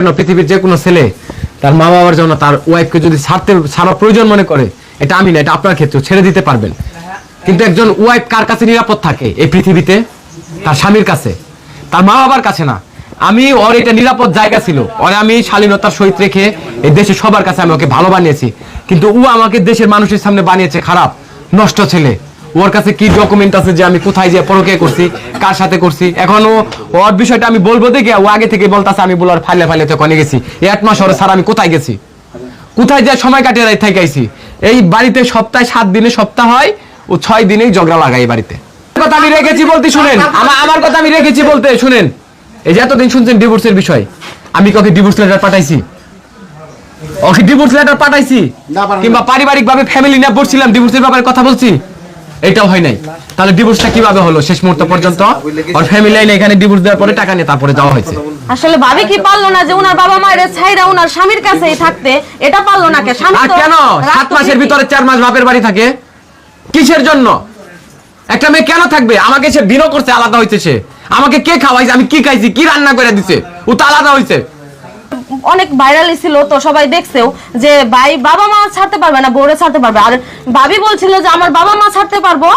পৃথিবীর যে কোনো ছেলে তার মা বাবার জন্য তার ওয়াইফকে যদি ছাড়া প্রয়োজন মনে করে, এটা আমি না, এটা আপনার ক্ষেত্রে ছেড়ে দিতে পারবেন। কিন্তু একজন ওয়াইফ কার কাছে নিরাপদ থাকে এই পৃথিবীতে? তার স্বামীর কাছে, তার মা বাবার কাছে না। আমি ওর এটা নিরাপদ জায়গা ছিল, ওরে আমি শালীনতার সহিত রেখে এই দেশের সবার কাছে আমি ওকে ভালো বানিয়েছি, কিন্তু ও আমাকে দেশের মানুষের সামনে বানিয়েছে খারাপ, নষ্ট ছেলে। ওর কাছে কি ডকুমেন্ট আছে যে আমি কোথায় যে পরকে করছি, কার সাথে করছি? এখন ওর বিষয়টা আমি বলবো দেখে ও আগে থেকে বলতেছে আমি বলার ফাইলে ফাইলে তো কোনে গেছি, এই 8 মাস ওরে স্যার আমি কোথায় গেছি, কোথায় যে সময় কাটিয়ে থাকাইছি। এই বাড়িতে সপ্তাহে 7 দিনে সপ্তাহ হয়, ও 6 দিনেই ঝগড়া লাগাই এই বাড়িতে। কথা আমি রেখেছি বলতে শুনেন, আমার কথা আমি রেখেছি বলতে শুনেন। এই যে এতদিন শুনছেন ডিভোর্সের বিষয়, আমি ওকে ডিভোর্স লেটার পাঠাইছি, ওকে ডিভোর্স লেটার পাঠাইছি, কিংবা পারিবারিক ভাবে ফ্যামিলি নিয়ে বসছিলাম ডিভোর্সের ব্যাপারে কথা বলছি, এটাও হয় নাই। তাহলে ডিভোর্সটা কিভাবে হলো? শেষ মুহূর্ত পর্যন্ত ওর ফ্যামিলি লাইনে এখানে ডিভোর্স দেওয়ার পরে টাকা নিয়ে তারপরে যাওয়া হয়েছে। আসলে ভাবি কি পারলো না যে উনার বাবা মায়ের ছাইরা উনার স্বামীর কাছেই থাকতে? এটা পারলো না কে? স্বামী তো কেন 7 মাসের ভিতরে 4 মাস বাপের বাড়ি থাকে? কিসের জন্য? একটা মেয়ে কেন থাকবে? আমাকে সে বিনো করছে, আলাদা হইছে। সে আমাকে কে খাওয়াইছে, আমি কি খাইছি, কি রান্না করে দিছে, ও তো আলাদা হইছে। অনেক ভাইরাল ছিল তো, সবাই দেখছেও যে ভাই বাবা মা ছাড়তে পারবে না, বউরে ছাড়তে পারবে। আর ভাবি বলছিল যে আমার বাবা মা ছাড়তে পারবো,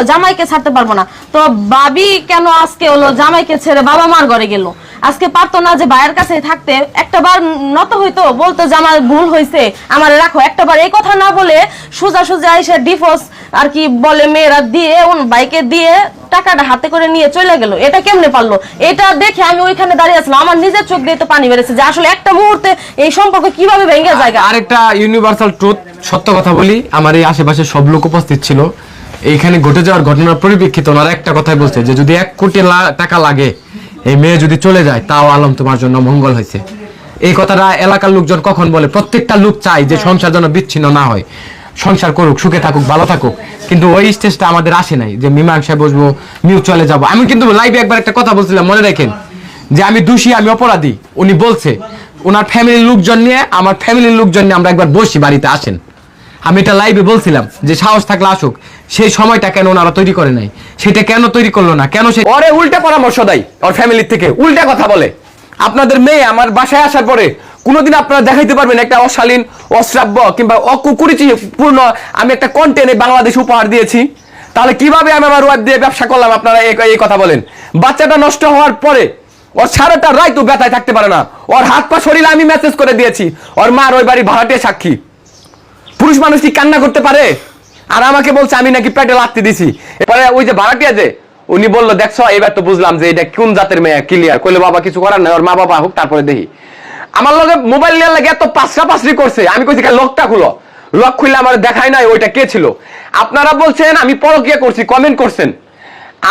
জামাইকে ছাড়তে পারবো না। তো ভাবি কেন আজকে হলো জামাইকে ছেড়ে বাবা মার ঘরে গেল? আজকে পারতো না যে ভাইয়ের কাছে থাকতে? একটা বার নত হইতো, বলতো যে আমার ভুল হয়েছে, আমার রাখো। একটা বার এই কথা না বলে সোজা সোজা এসে ডিভোর্স আর কি বলে মেয়েরা দিয়ে বাইকে দিয়ে টাকাটা হাতে করে নিয়ে চলে গেল। এটা কেমনে পারলো? এটা দেখে আমি ওইখানে দাঁড়িয়ে আসলাম, আমার নিজের চোখ দিয়ে তো পানি বেড়েছে যে আসলে একটা মুহূর্তে এই সম্পর্ক কিভাবে ভেঙে যায়। আরেকটা ইউনিভার্সাল ট্রুথ, সত্য কথা বলি, আমার এই আশেপাশে সব লোক উপস্থিত ছিল। এইখানে ঘটে যাওয়ার ঘটনার পরিপ্রেক্ষিতে ওনারা একটা কথাই বলছে যে যদি 1 কোটি টাকা লাগে এই মেয়ে যদি চলে যায়, তাও আলম তোমার জন্য মঙ্গল হয়েছে। এই কথাটা এলাকার লোকজন কখন বলে? প্রত্যেকটা লোক চায় যে সংসার যেন বিচ্ছিন্ন না হয়, সংসার করুক, সুখে থাকুক, ভালো থাকুক। কিন্তু ওই স্টেজটা আমাদের আসে নাই যে মীমাংসায় বসবো, মিউচুয়ালে যাবো। আমি কিন্তু লাইভে একবার একটা কথা বলছিলাম, মনে রাখেন, যে আমি দোষী, আমি অপরাধী। উনি বলছে ওনার ফ্যামিলির লোকজন নিয়ে, আমার ফ্যামিলির লোকজন নিয়ে আমরা একবার বসি, বাড়িতে আসেন। আমি এটা লাইভে বলছিলাম যে সাহস থাকলে আসুক। সেই সময়টা কেন ওনারা তৈরি করে নাই? সেটা কেন তৈরি করলো না? কেন সে ওরে উল্টা পরামর্শ দেয়? ওর ফ্যামিলির থেকে উল্টা কথা বলে। আপনাদের মেয়ে আমার বাসায় আসার পরে কোনোদিন আপনারা দেখাইতে পারবেন একটা অশালীন, অশ্রাব্য কিংবা অকুরুচিপূর্ণ আমি একটা কন্টেন্ট বাংলাদেশ উপহার দিয়েছি? তাহলে কিভাবে আমি আমার ওয়াইফ দিয়ে ব্যবসা করলাম? আপনারা এই কথা বলেন। বাচ্চাটা নষ্ট হওয়ার পরে ওর সারাটা রাত তো ব্যথায় থাকতে পারে না, ওর হাত পা শরীরে আমি মেসেজ করে দিয়েছি, ওর মার ওই বাড়ি ভাড়াটে সাক্ষী। পুরুষ মানুষ কি কান্না করতে পারে? আর আমাকে বলছে আমি নাকি পেটে লাগতে দিছি। এরপরে ওই যে ভাড়াটিয়া যে উনি বললো, দেখছো এবার তো বুঝলাম যে এটা কোন জাতের মেয়ে। ক্লিয়ার কইলে বাবা কিছু করার নাই, ওর মা বাবা হোক, তারপরে দেখি। আমার লগে মোবাইল নেওয়ার লাগে এত পাঁচরি করছে। আমি কইছি লকটা খুলো, লক খুললে আমার দেখাই নাই ওইটা কে ছিল। আপনারা বলছেন আমি পরকিয়া করছি, কমেন্ট করছেন।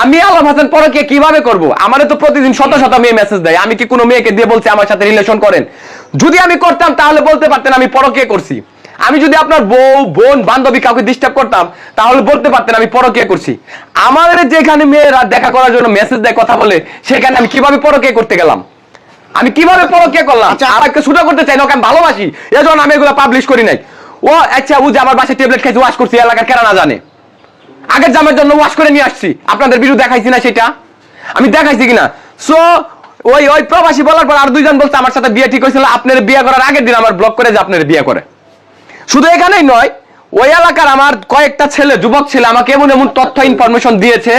আমি আলম হাসান পরকিয়া কিভাবে করব? আমারে তো প্রতিদিন শত শত মেয়ে মেসেজ দেয়। আমি কি কোনো মেয়েকে দিয়ে বলছি আমার সাথে রিলেশন করেন? যদি আমি করতাম তাহলে বলতে পারতেন আমি পরকিয়া করছি। আমি যদি আপনার বউ, বোন, বান্ধবী কাউকে ডিস্টার্ব করতাম তাহলে বলতে পারতেন আমি পরকিয়া করছি। আমাদের যেখানে মেয়েরা দেখা করার জন্য মেসেজ দেয়, কথা বলে, সেখানে আমি কিভাবে পরকিয়া করতে গেলাম? আমি কিভাবে পরকিয়া করলাম? আমাকে ছুটা করতে চাই না, ওকে আমি ভালোবাসি, এজন্য আমি এগুলো পাবলিশ করি নাই। ও আচ্ছা, ও যে আমার বাসায় ট্যাবলেট খাইছে, ওয়াশ করছি, এলাকার কেনা না জানে। আগের জামের জন্য ওয়াশ করে নিয়ে আসছি, আপনাদের ভিডিও দেখাইছি না? সেটা আমি দেখাইছি কিনা? সো ওই প্রবাসী বলার পর আর 2 জন বলছে আমার সাথে বিয়ে ঠিক হয়েছিল, আপনার বিয়ে করার আগের দিন আমার ব্লক করে যে আপনার বিয়ে করে। শুধু এখানেই নয়, ওই এলাকার আমার কয়েকটা ছেলে, যুবক ছেলে আমাকে এমন এমন তথ্য ইনফরমেশন দিয়েছে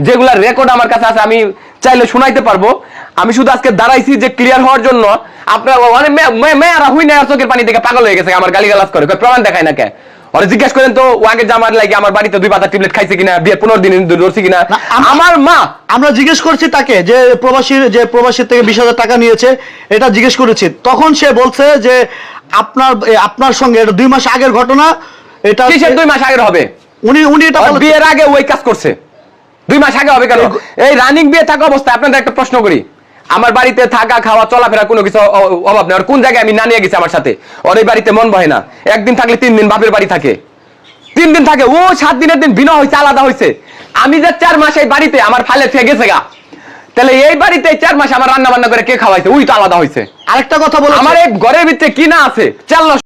যেগুলোর রেকর্ড আমার কাছে আছে, আমি চাইলে শোনাইতে পারবো। আমি শুধু আজকে দাঁড়াইছি যে ক্লিয়ার হওয়ার জন্য। আপনার অনেক মেয়েরা হুই না চোখের পানি থেকে পাগল হয়ে গেছে, আমার গালিগালাজ করে, প্রমাণ দেখায় না কে? ওরা জিজ্ঞেস করেন তো ও আগে জামার লাগে আমার বাড়িতে 2 পাতা ট্যাবলেট খাইছে কিনা, বিয়ের 15 দিন ধরছি কিনা। আমার মা, আমরা জিজ্ঞেস করছি তাকে যে প্রবাসীর থেকে 20,000 টাকা নিয়েছে, এটা জিজ্ঞেস করেছি। তখন সে বলছে যে আপনার সঙ্গে এটা 2 মাস আগের ঘটনা। এটা কিসের 2 মাস আগের হবে? উনি এটা বিয়ের আগে ওই কাজ করছে। 2 মাস আগে হবে কেন? এই রানিং বিয়ে থাকা অবস্থায় আপনাদের একটা প্রশ্ন করি, আমার বাড়িতে থাকা, খাওয়া, চলাফেরা কোনো কিছু অভাব নেই। আর কোন জায়গায় আমি না নিয়ে গেছি আমার সাথে? ওর এই বাড়িতে মন বহে না। একদিন থাকলে 3 দিন বাপের বাড়ি থাকে, 3 দিন থাকে। ও 7 দিনের দিন ভিন্ন হয়েছে, আলাদা হয়েছে। আমি যে 4 মাস এই বাড়িতে আমার ফাইলে থেকে গেছে গা, তাহলে এই বাড়িতে 4 মাস আমার রান্না বান্না করে কে খাওয়াইছে? ওই তো আলাদা হয়েছে। আরেকটা কথা বলো, আমার এই ঘরের ভিতরে কি না আছে? চাল